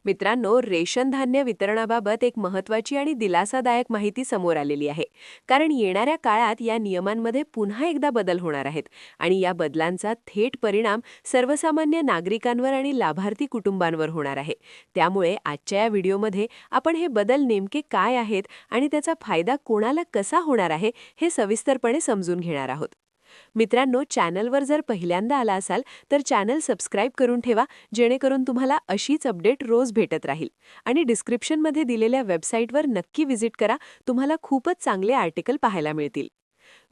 मित्रांनो, रेशन धान्य वितरणाबाबत एक महत्त्वाची आणि दिलासादायक माहिती समोर आलेली आहे. कारण येणाऱ्या काळात या नियमांमध्ये पुन्हा एकदा बदल होणार आहेत आणि या बदलांचा थेट परिणाम सर्वसामान्य नागरिकांवर आणि लाभार्थी कुटुंबांवर होणार आहे. त्यामुळे आजच्या या व्हिडिओमध्ये आपण हे बदल नेमके काय आहेत आणि त्याचा फायदा कोणाला कसा होणार आहे हे सविस्तरपणे समजून घेणार आहोत. मित्रांनो, चॅनलवर जर पहिल्यांदा आला असाल तर चॅनल सबस्क्राईब करून ठेवा, जेणेकरून तुम्हाला अशीच अपडेट रोज भेटत राहील. आणि डिस्क्रिप्शनमध्ये दिलेल्या वेबसाईटवर नक्की व्हिजिट करा, तुम्हाला खूपच चांगले आर्टिकल पाहायला मिळतील.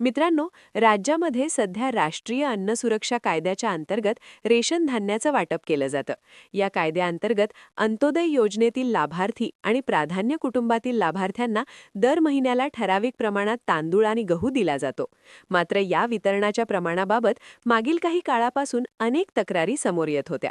मित्रांनो, राज्यामध्ये सध्या राष्ट्रीय अन्न सुरक्षा कायद्याच्या अंतर्गत रेशन धान्याचं वाटप केलं जातं. या कायद्याअंतर्गत अंत्योदय योजनेतील लाभार्थी आणि प्राधान्य कुटुंबातील लाभार्थ्यांना दर महिन्याला ठराविक प्रमाणात तांदूळ आणि गहू दिला जातो. मात्र या वितरणाच्या प्रमाणाबाबत मागील काही काळापासून अनेक तक्रारी समोर येत होत्या.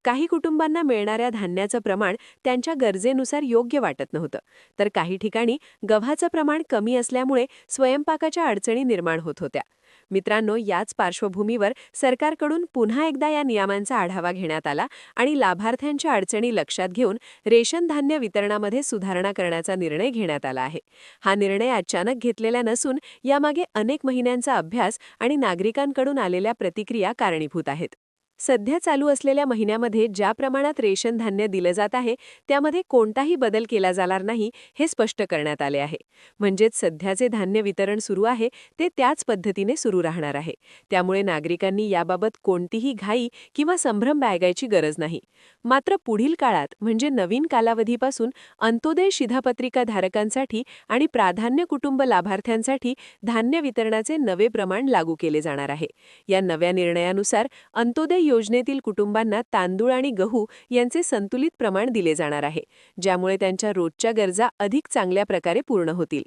काही कुटुंबांना मिळणाऱ्या धान्याचं प्रमाण त्यांच्या गरजेनुसार योग्य वाटत नव्हतं, तर काही ठिकाणी गव्हाचं प्रमाण कमी असल्यामुळे स्वयंपाकाच्या अडचणी निर्माण होत होत्या. मित्रांनो, याच पार्श्वभूमीवर सरकारकडून पुन्हा एकदा या नियमांचा आढावा घेण्यात आला आणि लाभार्थ्यांच्या अडचणी लक्षात घेऊन रेशन धान्य वितरणामध्ये सुधारणा करण्याचा निर्णय घेण्यात आला आहे. हा निर्णय अचानक घेतलेला नसून यामागे अनेक महिन्यांचा अभ्यास आणि नागरिकांकडून आलेल्या प्रतिक्रिया कारणीभूत आहेत. सध्या चालू असलेल्या महिन्यामध्ये ज्या प्रमाणात रेशन धान्य दिलं जात आहे त्यामध्ये कोणताही बदल केला जाणार नाही हे स्पष्ट करण्यात आले आहे. म्हणजेच सध्याचे धान्य वितरण सुरू आहे ते त्याच पद्धतीने सुरू राहणार आहे. त्यामुळे नागरिकांनी याबाबत कोणतीही घाई किंवा संभ्रम बाळगायची गरज नाही. मात्र पुढील काळात म्हणजे नवीन कालावधीपासून अंत्योदय शिधापत्रिका धारकांसाठी आणि प्राधान्य कुटुंब लाभार्थ्यांसाठी धान्य वितरणाचे नवे प्रमाण लागू केले जाणार आहे. या नव्या निर्णयानुसार अंत्योदय योजनेतील कुटुंबांना तांदूळ आणि गहू यांचे संतुलित प्रमाण दिले जाणार आहे, ज्यामुळे त्यांच्या रोजच्या गरजा अधिक चांगल्या प्रकारे पूर्ण होतील.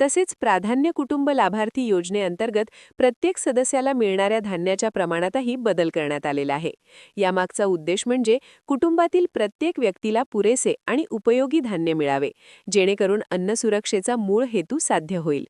तसेच प्राधान्य कुटुंब लाभार्थी योजनेअंतर्गत प्रत्येक सदस्याला मिळणाऱ्या धान्याच्या प्रमाणातही बदल करण्यात आलेला आहे. यामागचा उद्देश म्हणजे कुटुंबातील प्रत्येक व्यक्तीला पुरेसे आणि उपयोगी धान्य मिळावे, जेणेकरून अन्न सुरक्षेचा मूळ हेतू साध्य होईल.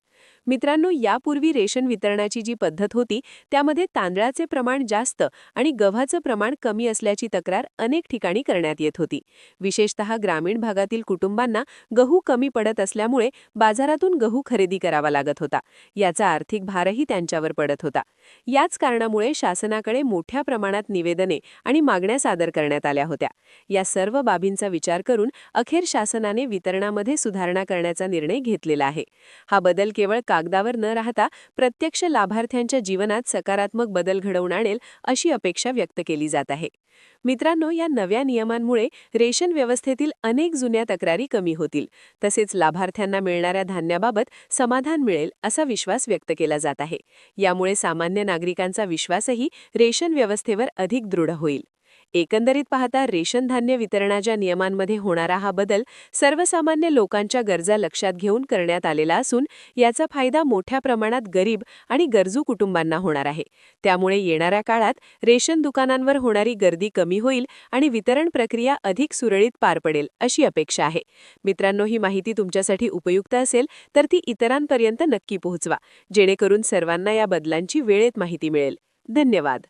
मित्रांनो, यापूर्वी रेशन वितरणाची जी पद्धत होती त्यामध्ये तांदळाचे प्रमाण जास्त आणि गव्हाचं प्रमाण कमी असल्याची तक्रार अनेक ठिकाणी करण्यात येत होती. विशेषतः ग्रामीण भागातील कुटुंबांना गहू कमी पडत असल्यामुळे बाजारातून गहू खरेदी करावा लागत होता. याचा आर्थिक भारही त्यांच्यावर पडत होता. याच कारणामुळे शासनाकडे मोठ्या प्रमाणात निवेदने आणि मागण्या सादर करण्यात आल्या होत्या. या सर्व बाबींचा विचार करून अखेर शासनाने वितरणामध्ये सुधारणा करण्याचा निर्णय घेतलेला आहे. हा बदल केवळ कागदावर न राहता प्रत्यक्ष लाभार्थ्यांच्या जीवनात सकारात्मक बदल घडवून आणेल अशी अपेक्षा व्यक्त केली जात आहे. मित्रांनो, या नव्या नियमांमुळे रेशन व्यवस्थेतील अनेक जुन्या तक्रारी कमी होतील. तसेच लाभार्थ्यांना मिळणाऱ्या धान्याबाबत समाधान मिळेल असा विश्वास व्यक्त केला जात आहे. यामुळे सामान्य नागरिकांचा विश्वासही रेशन व्यवस्थेवर अधिक दृढ होईल. एकंदरीत पाहता रेशन धान्य वितरणाच्या नियमांमध्ये होणारा हा बदल सर्वसामान्य लोकांच्या गरजा लक्षात घेऊन करण्यात आलेला असून याचा फायदा मोठ्या प्रमाणात गरीब आणि गरजू कुटुंबांना होणार आहे. त्यामुळे येणाऱ्या काळात रेशन दुकानांवर होणारी गर्दी कमी होईल आणि वितरण प्रक्रिया अधिक सुरळीत पार पडेल अशी अपेक्षा आहे. मित्रांनो, ही माहिती तुमच्यासाठी उपयुक्त असेल तर ती इतरांपर्यंत नक्की पोहोचवा, जेणेकरून सर्वांना या बदलांची वेळेत माहिती मिळेल. धन्यवाद.